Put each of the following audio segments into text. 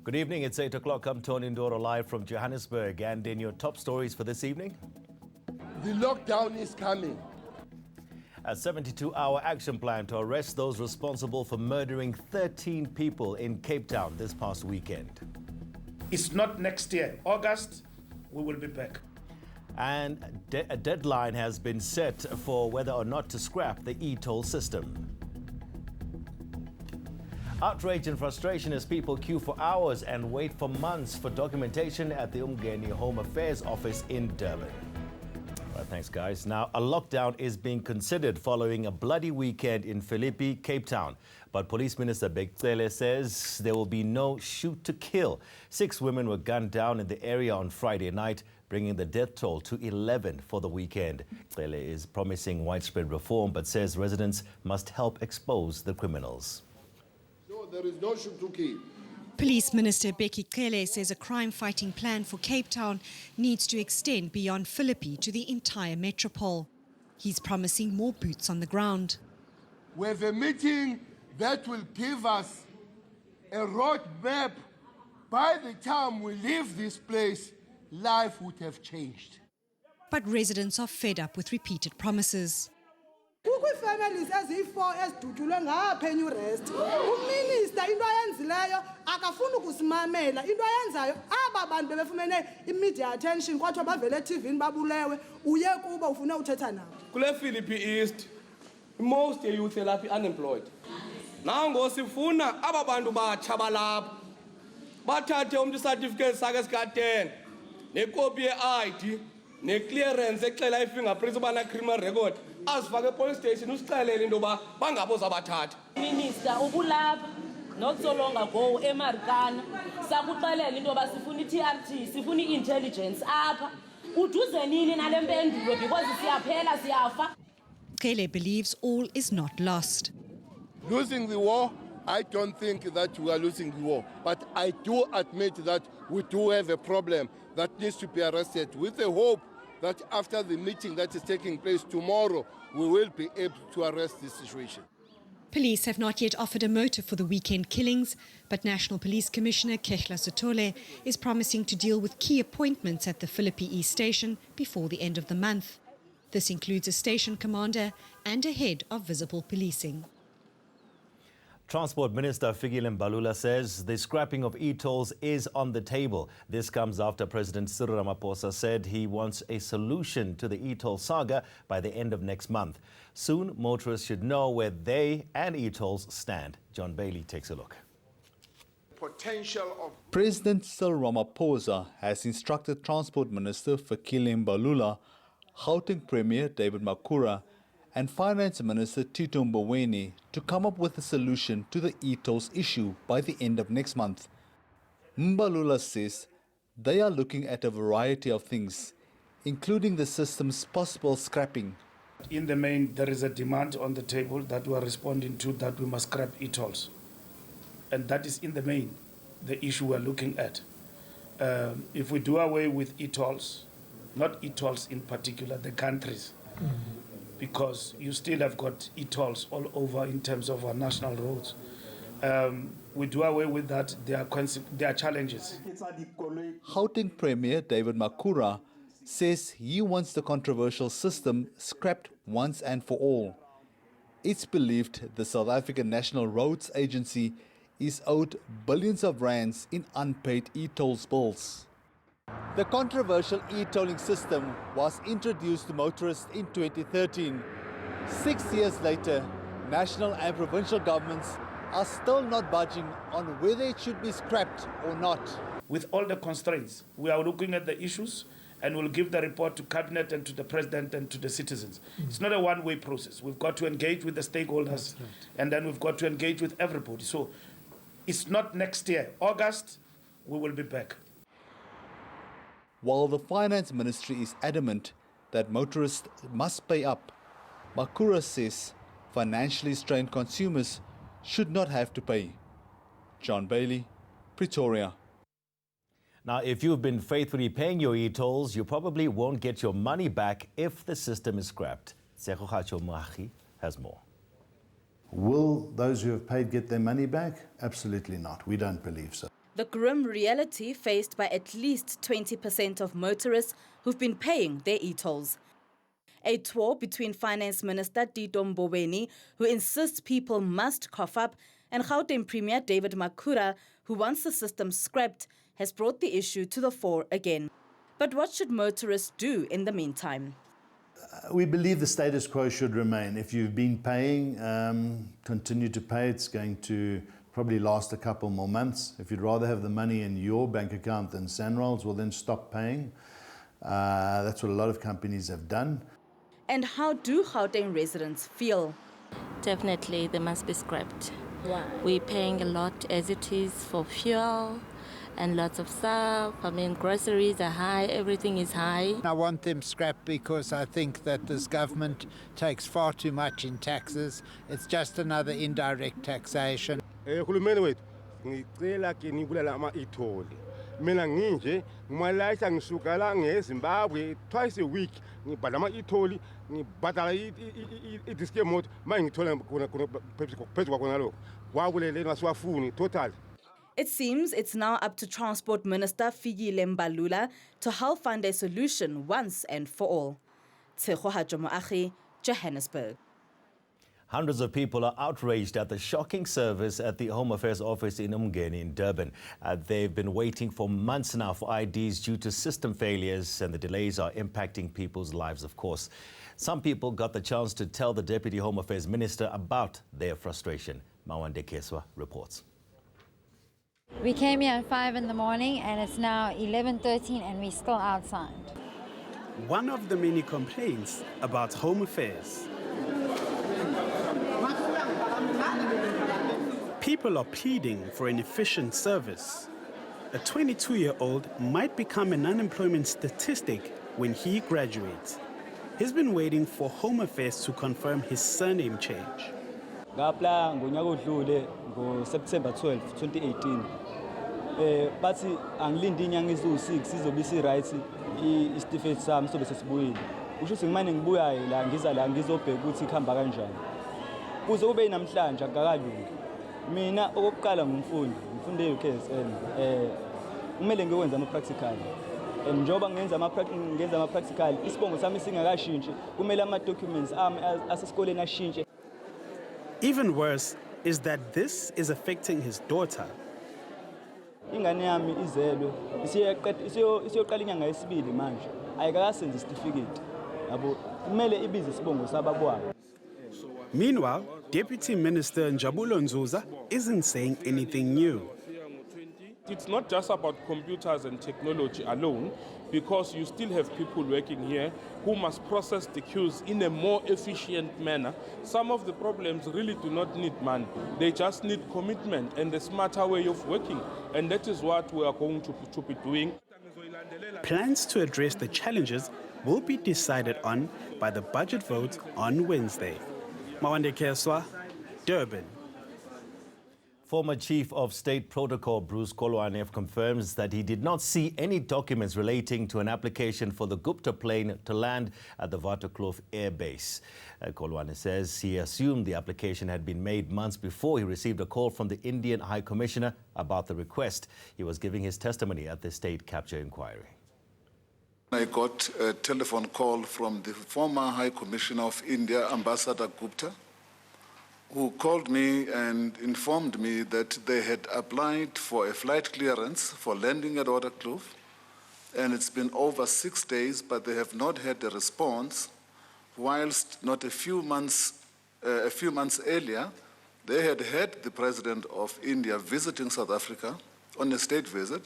Good evening, it's 8 o'clock. I'm Tony Ndoro live from Johannesburg, and in your top stories for this evening. The lockdown is coming. A 72-hour action plan to arrest those responsible for murdering 13 people in Cape Town this past weekend. It's not next year, August, we will be back. And a deadline has been set for whether or not to scrap the e-toll system. Outrage and frustration as people queue for hours and wait for months for documentation at the Umgeni Home Affairs Office in Durban. Right, thanks, guys. Now, a lockdown is being considered following a bloody weekend in Philippi, Cape Town. But Police Minister Bekele says there will be no shoot to kill. 6 women were gunned down in the area on Friday night, bringing the death toll to 11 for the weekend. Bekele is promising widespread reform, but says residents must help expose the criminals. No, there is no shoot to kill. Police Minister Bekele says a crime-fighting plan for Cape Town needs to extend beyond Philippi to the entire metropole. He's promising more boots on the ground. We have a meeting that will give us a roadmap. By the time we leave this place, life would have changed. But residents are fed up with repeated promises. Families eziyi-4 ezidutshulwe ngapha eNewrest. Uminister into ayenzileyo akafuni ukusimamela. Into ayenzayo aba bantu bebefumene imedia attention kwathiwa bavele eTVini babulewe uye kubo ufuna uthetha nabo. Kule Philippi East most youth lapha unemployed. Nango sifuna aba bantu batsha balapha bathathe umuntu certificate sakhe sika-10 nekopi ye-ID ne-clearance exela i-fingerprints ubana criminal record azifake police station usixelele into yoba bangabo zabathatha. Minister ubulapha not so long ago eMarikana sakuxelela into yoba sifuna i-TRT sifuna i-intelligence apha uduze nini nale mpendulo because siyaphela siyafa. Bekele believes all is not lost. Losing the war, I don't think that we are losing the war. But I do admit that we do have a problem that needs to be arrested with the hope that after the meeting that is taking place tomorrow, we will be able to arrest this situation. Police have not yet offered a motive for the weekend killings, but National Police Commissioner Kehla Sotole is promising to deal with key appointments at the Philippi East Station before the end of the month. This includes a station commander and a head of visible policing. Transport Minister Philippi Mbalula says the scrapping of e-tolls is on the table. This comes after President Cyril Ramaphosa said he wants a solution to the e-toll saga by the end of next month. Soon, motorists should know where they and e-tolls stand. John Bailey takes a look. President Cyril Ramaphosa has instructed Transport Minister Philippi Mbalula, Gauteng Premier David Makhura, and Finance Minister Tito Mboweni to come up with a solution to the e-tolls issue by the end of next month. Mbalula says they are looking at a variety of things, including the system's possible scrapping. In the main, there is a demand on the table that we are responding to that we must scrap e-tolls. And that is in the main the issue we are looking at. If we do away with e-tolls, not e-tolls in particular, the countries, because you still have got e-tolls all over in terms of our national roads. We do away with that, there are challenges. Gauteng Premier David Makhura says he wants the controversial system scrapped once and for all. It's believed the South African National Roads Agency is owed billions of rands in unpaid e-tolls bills. The controversial e-tolling system was introduced to motorists in 2013. 6 years later, national and provincial governments are still not budging on whether it should be scrapped or not. With all the constraints, we are looking at the issues and we'll give the report to Cabinet and to the President and to the citizens. It's not a one-way process. We've got to engage with the stakeholders and then we've got to engage with everybody. So it's not next year, August, we will be back. While the Finance Ministry is adamant that motorists must pay up, Makhura says financially strained consumers should not have to pay. John Bailey, Pretoria. Now, if you've been faithfully paying your e-tolls, you probably won't get your money back if the system is scrapped. Sekhogacho Moagi has more. Will those who have paid get their money back? Absolutely not. We don't believe so. The grim reality faced by at least 20% of motorists who've been paying their e-tolls. A tour between Finance Minister Tito Mboweni, who insists people must cough up, and Gauteng Premier David Makhura, who wants the system scrapped, has brought the issue to the fore again. But what should motorists do in the meantime? We believe the status quo should remain. If you've been paying, continue to pay. It's going to probably last a couple more months. If you'd rather have the money in your bank account than Sanrol's, well then stop paying. That's what a lot of companies have done. And how do Gauteng residents feel? Definitely, they must be scrapped. Why? We're paying a lot as it is for fuel and lots of stuff. I mean, groceries are high, everything is high. I want them scrapped because I think that this government takes far too much in taxes. It's just another indirect taxation. Uhulumeni wethu ngicela ke nibulala ama-itholi. Mina nginje ngimalayisha ngisuka la ngeZimbabwe twice a week ngibhadala ama-itholi ngibhadala idiski yemoto manje ngithola phezu kwakhona lokho kwakulele ngasiwafuni total. It seems it's now up to Transport Minister Fikile Mbalula to help find a solution once and for all. Tshego Hajomoagi, Johannesburg. Hundreds of people are outraged at the shocking service at the Home Affairs Office in Umgeni in Durban. They've been waiting for months now for IDs due to system failures, and the delays are impacting people's lives, of course. Some people got the chance to tell the Deputy Home Affairs Minister about their frustration. Mawande Keswa reports. We came here at 5 in the morning and it's now 11:13 and we're still outside. One of the many complaints about Home Affairs. People are pleading for an efficient service. A 22-year-old might become an unemployment statistic when he graduates. He's been waiting for Home Affairs to confirm his surname change. Ngapla ngonyaka odlule ngoSeptember 12, 2018. Bathi angilindi inyanga eziwu6 sizobe isi-right isitifiketi sami sobe sesibuyile. Usho ukuthi ngimane ngibuyayo la ngiza la ngizobheka ukuthi ikhamba kanjani. Kuze kube namhlanje akakalungi. Mina okokuqala ngumfundi, ngifunde eUKSL. Kumele ngikwenza ama-practical. Njoba ngenza ama-practical, isibongo sami singakashintshi, kumele ama-documents ami asesikoleni ashintshe. Even worse is that this is affecting his daughter. Ingane yami izelwe isiyoqala inyanga yesibili manje ayikakasenza isitifiketi yabo kumele ibize isibongo sababwayo. Meanwhile, Deputy Minister Njabulo Nzuza isn't saying anything new. It's not just about computers and technology alone, because you still have people working here who must process the queues in a more efficient manner. Some of the problems really do not need money. They just need commitment and a smarter way of working. And that is what we are going to be doing. Plans to address the challenges will be decided on by the budget vote on Wednesday. Mawande Keswa, Durban. Former Chief of State Protocol Bruce Kolwane confirms that he did not see any documents relating to an application for the Gupta plane to land at the Waterkloof Air Base. Kolwane says he assumed the application had been made months before he received a call from the Indian High Commissioner about the request. He was giving his testimony at the State Capture Inquiry. I got a telephone call from the former High Commissioner of India, Ambassador Gupta, who called me and informed me that they had applied for a flight clearance for landing at Waterkloof, and it's been over 6 days, but they have not had a response, whilst not a few months earlier, they had the President of India visiting South Africa on a state visit,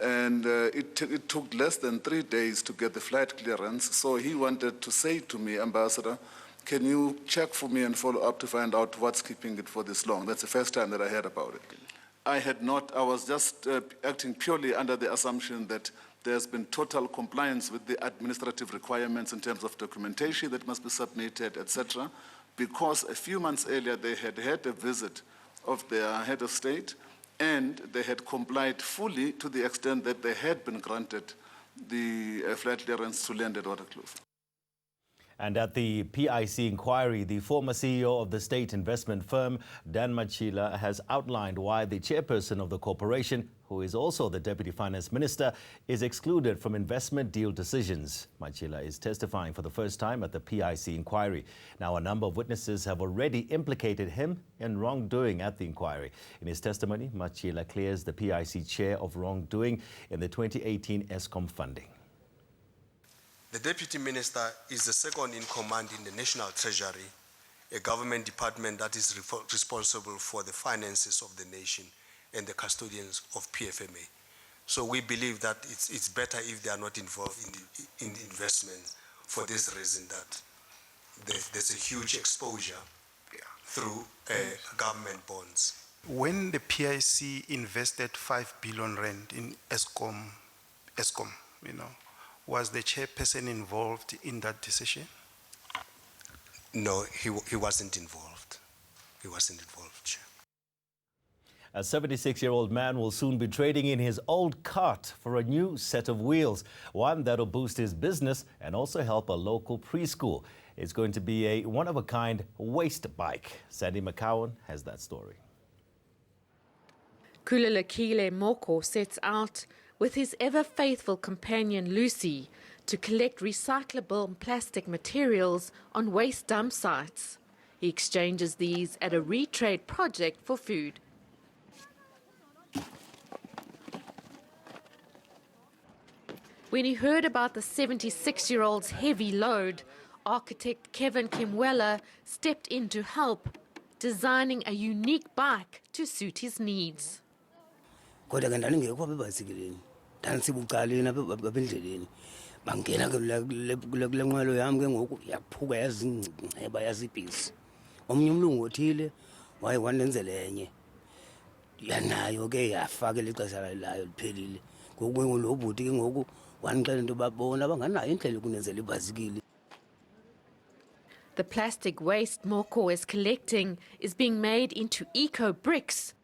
and it took less than 3 days to get the flight clearance. So he wanted to say to me, Ambassador, can you check for me and follow up to find out what's keeping it for this long? That's the first time that I heard about it. I had not. I was just acting purely under the assumption that there's been total compliance with the administrative requirements in terms of documentation that must be submitted, etc. Because a few months earlier, they had had a visit of their head of state, and they had complied fully to the extent that they had been granted the flight clearance to land at Waterkloof. And at the PIC Inquiry, the former CEO of the state investment firm, Dan Machila, has outlined why the chairperson of the corporation, who is also the Deputy Finance Minister, is excluded from investment deal decisions. Machila is testifying for the first time at the PIC Inquiry. Now, a number of witnesses have already implicated him in wrongdoing at the inquiry. In his testimony, Machila clears the PIC chair of wrongdoing in the 2018 ESCOM funding. The Deputy Minister is the second in command in the National Treasury, a government department that is responsible for the finances of the nation and the custodians of PFMA. So we believe that it's better if they are not involved in the investment, for this reason that there's a huge exposure through government bonds. When the PIC invested 5 billion rand in ESCOM, was the chairperson involved in that decision? No, he wasn't involved. He wasn't involved, Chair. A 76-year-old man will soon be trading in his old cart for a new set of wheels, one that'll boost his business and also help a local preschool. It's going to be a one-of-a-kind waste bike. Sandy McCowan has that story. Kulelekile Moko sets out with his ever-faithful companion Lucy to collect recyclable plastic materials on waste dump sites. He exchanges these at a retrade project for food. When he heard about the 76-year-old's heavy load, architect Kevin Kimwella stepped in to help, designing a unique bike to suit his needs. Bangena kule nqwelo yami ke ngoku yaphuka yazingceba yazibhisi omnye umlungu othile waye wandenzela enye yanayo ke yafaka lixesha layo liphelile ngoku lo bhuti ke ngoku wanixela into babona banganayo indlela yokunenzela ibhasikili. The plastic waste Moko is collecting is being made into eco bricks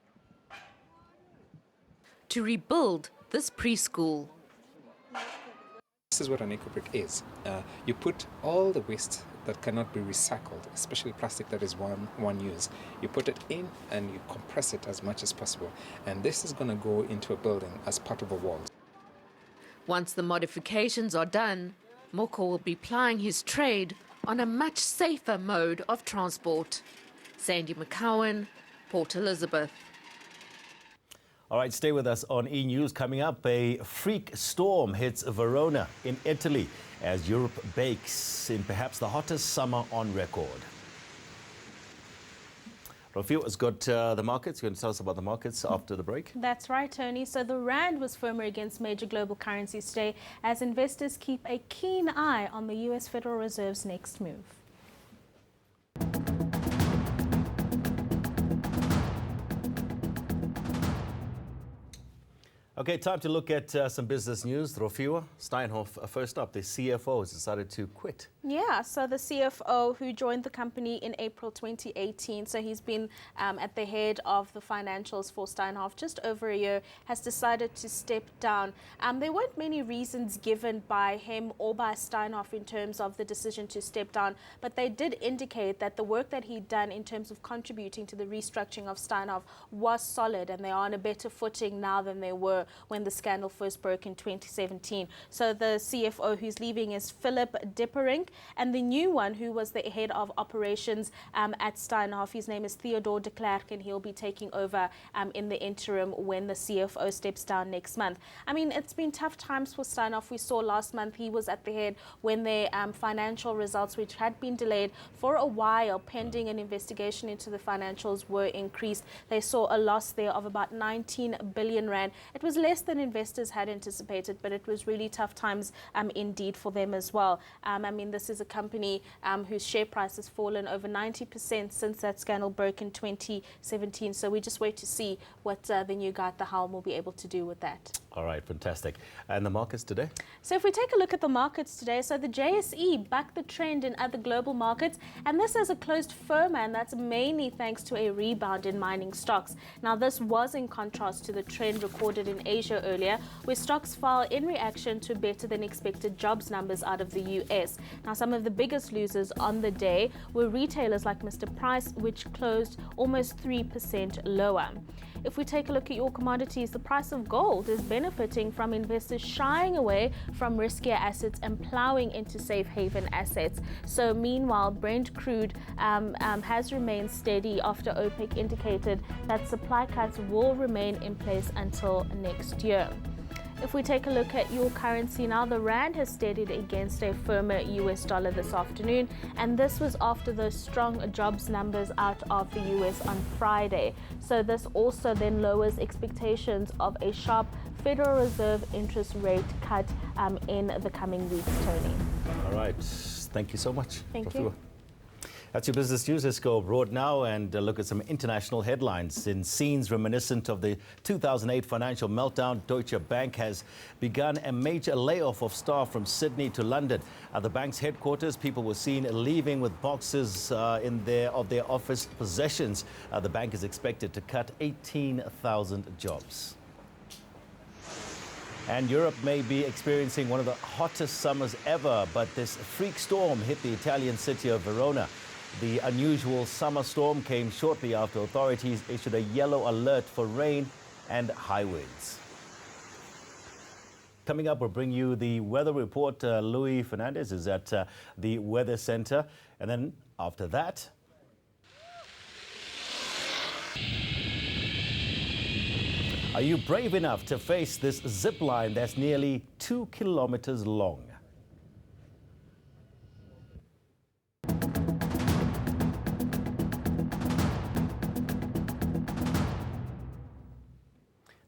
to rebuild this preschool. This is what an eco-brick is. You put all the waste that cannot be recycled, especially plastic that is one use. You put it in and you compress it as much as possible. And this is going to go into a building as part of a wall. Once the modifications are done, Moko will be plying his trade on a much safer mode of transport. Sandy McCowan, Port Elizabeth. All right, stay with us on eNews. Coming up, a freak storm hits Verona in Italy as Europe bakes in perhaps the hottest summer on record. Rafil has got the markets. You're going to tell us about the markets after the break? That's right, Tony. So the rand was firmer against major global currencies today as investors keep a keen eye on the U.S. Federal Reserve's next move. Okay, time to look at some business news. Rofiwa Steinhoff, first up, the CFO has decided to quit. Yeah, so the CFO who joined the company in April 2018, so he's been at the head of the financials for Steinhoff just over a year, has decided to step down. There weren't many reasons given by him or by Steinhoff in terms of the decision to step down, but they did indicate that the work that he'd done in terms of contributing to the restructuring of Steinhoff was solid, and they are on a better footing now than they were when the scandal first broke in 2017. So the CFO who's leaving is Philip Dipperink, and the new one who was the head of operations at Steinhoff, his name is Theodore de Klerk, and he'll be taking over in the interim when the CFO steps down next month. I mean, it's been tough times for Steinhoff. We saw last month he was at the head when their financial results, which had been delayed for a while pending an investigation into the financials, were increased. They saw a loss there of about 19 billion rand. It was less than investors had anticipated, but it was really tough times indeed for them as well. I mean, this is a company whose share price has fallen over 90% since that scandal broke in 2017. So we just wait to see what the new guy at the helm will be able to do with that. All right, fantastic. And the markets today? So if we take a look at the markets today, so the JSE backed the trend in other global markets, and this has a closed firmer, and that's mainly thanks to a rebound in mining stocks. Now, this was in contrast to the trend recorded in Asia earlier, where stocks fell in reaction to better than expected jobs numbers out of the US. Now, some of the biggest losers on the day were retailers like Mr. Price, which closed almost 3% lower. If we take a look at your commodities, the price of gold is benefiting from investors shying away from riskier assets and plowing into safe haven assets. So meanwhile, Brent crude has remained steady after OPEC indicated that supply cuts will remain in place until next year. If we take a look at your currency now, the rand has steadied against a firmer US dollar this afternoon, and this was after those strong jobs numbers out of the US on Friday. So this also then lowers expectations of a sharp Federal Reserve interest rate cut in the coming weeks, Tony. All right. Thank you so much. Thank you. That's your business news. Let's go abroad now and look at some international headlines. In scenes reminiscent of the 2008 financial meltdown, Deutsche Bank has begun a major layoff of staff from Sydney to London. At the bank's headquarters, people were seen leaving with boxes of their office possessions. The bank is expected to cut 18,000 jobs. And Europe may be experiencing one of the hottest summers ever, but this freak storm hit the Italian city of Verona. The unusual summer storm came shortly after authorities issued a yellow alert for rain and high winds. Coming up, we'll bring you the weather report. Louis Fernandez is at the Weather Center. And then after that, are you brave enough to face this zip line that's nearly 2 kilometers long?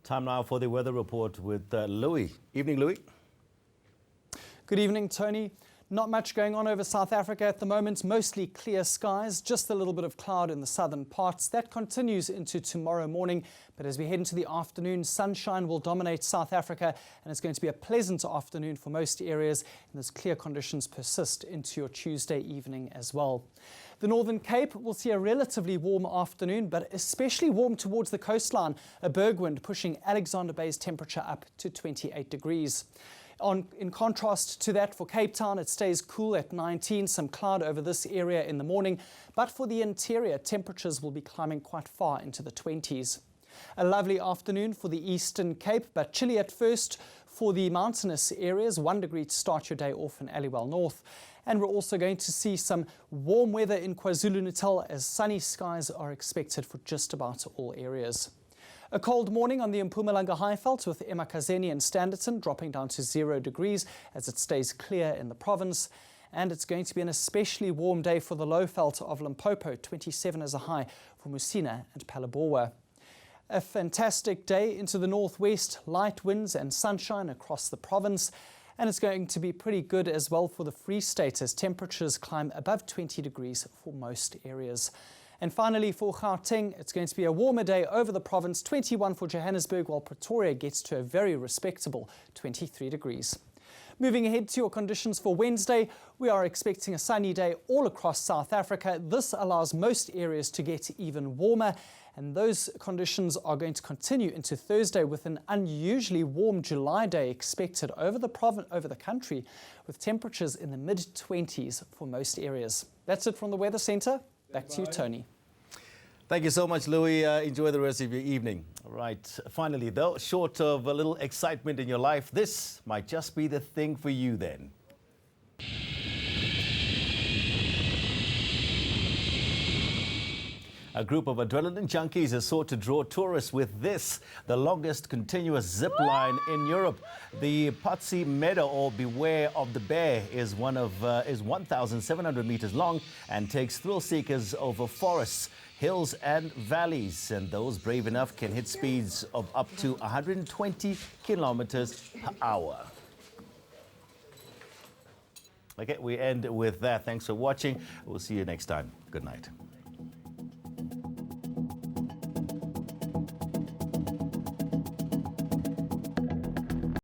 Time now for the weather report with Louis. Evening, Louis. Good evening, Tony. Not much going on over South Africa at the moment, mostly clear skies, just a little bit of cloud in the southern parts. That continues into tomorrow morning, but as we head into the afternoon, sunshine will dominate South Africa, and it's going to be a pleasant afternoon for most areas, and those clear conditions persist into your Tuesday evening as well. The Northern Cape will see a relatively warm afternoon, but especially warm towards the coastline, a berg wind pushing Alexander Bay's temperature up to 28 degrees. In contrast to that, for Cape Town, it stays cool at 19, some cloud over this area in the morning, but for the interior, temperatures will be climbing quite far into the 20s. A lovely afternoon for the Eastern Cape, but chilly at first for the mountainous areas, 1 degree to start your day off in Aliwal North. And we're also going to see some warm weather in KwaZulu-Natal as sunny skies are expected for just about all areas. A cold morning on the Mpumalanga Highveld with eMakhazeni and Standerton dropping down to 0 degrees as it stays clear in the province. And it's going to be an especially warm day for the Lowveld of Limpopo, 27 as a high for Musina and Phalaborwa. A fantastic day into the northwest, light winds and sunshine across the province. And it's going to be pretty good as well for the Free State as temperatures climb above 20 degrees for most areas. And finally for Gauteng, it's going to be a warmer day over the province, 21 for Johannesburg, while Pretoria gets to a very respectable 23 degrees. Moving ahead to your conditions for Wednesday, we are expecting a sunny day all across South Africa. This allows most areas to get even warmer, and those conditions are going to continue into Thursday with an unusually warm July day expected over the country, with temperatures in the mid-20s for most areas. That's it from the Weather Centre. Back to you, Tony. Thank you so much, Louis. Enjoy the rest of your evening. All right. Finally, though, short of a little excitement in your life, this might just be the thing for you then. A group of adrenaline junkies has sought to draw tourists with this, the longest continuous zip line in Europe. The Patsy Meadow, or Beware of the Bear, is 1,700 meters long and takes thrill seekers over forests, hills and valleys. And those brave enough can hit speeds of up to 120 kilometers per hour. Okay, we end with that. Thanks for watching. We'll see you next time. Good night.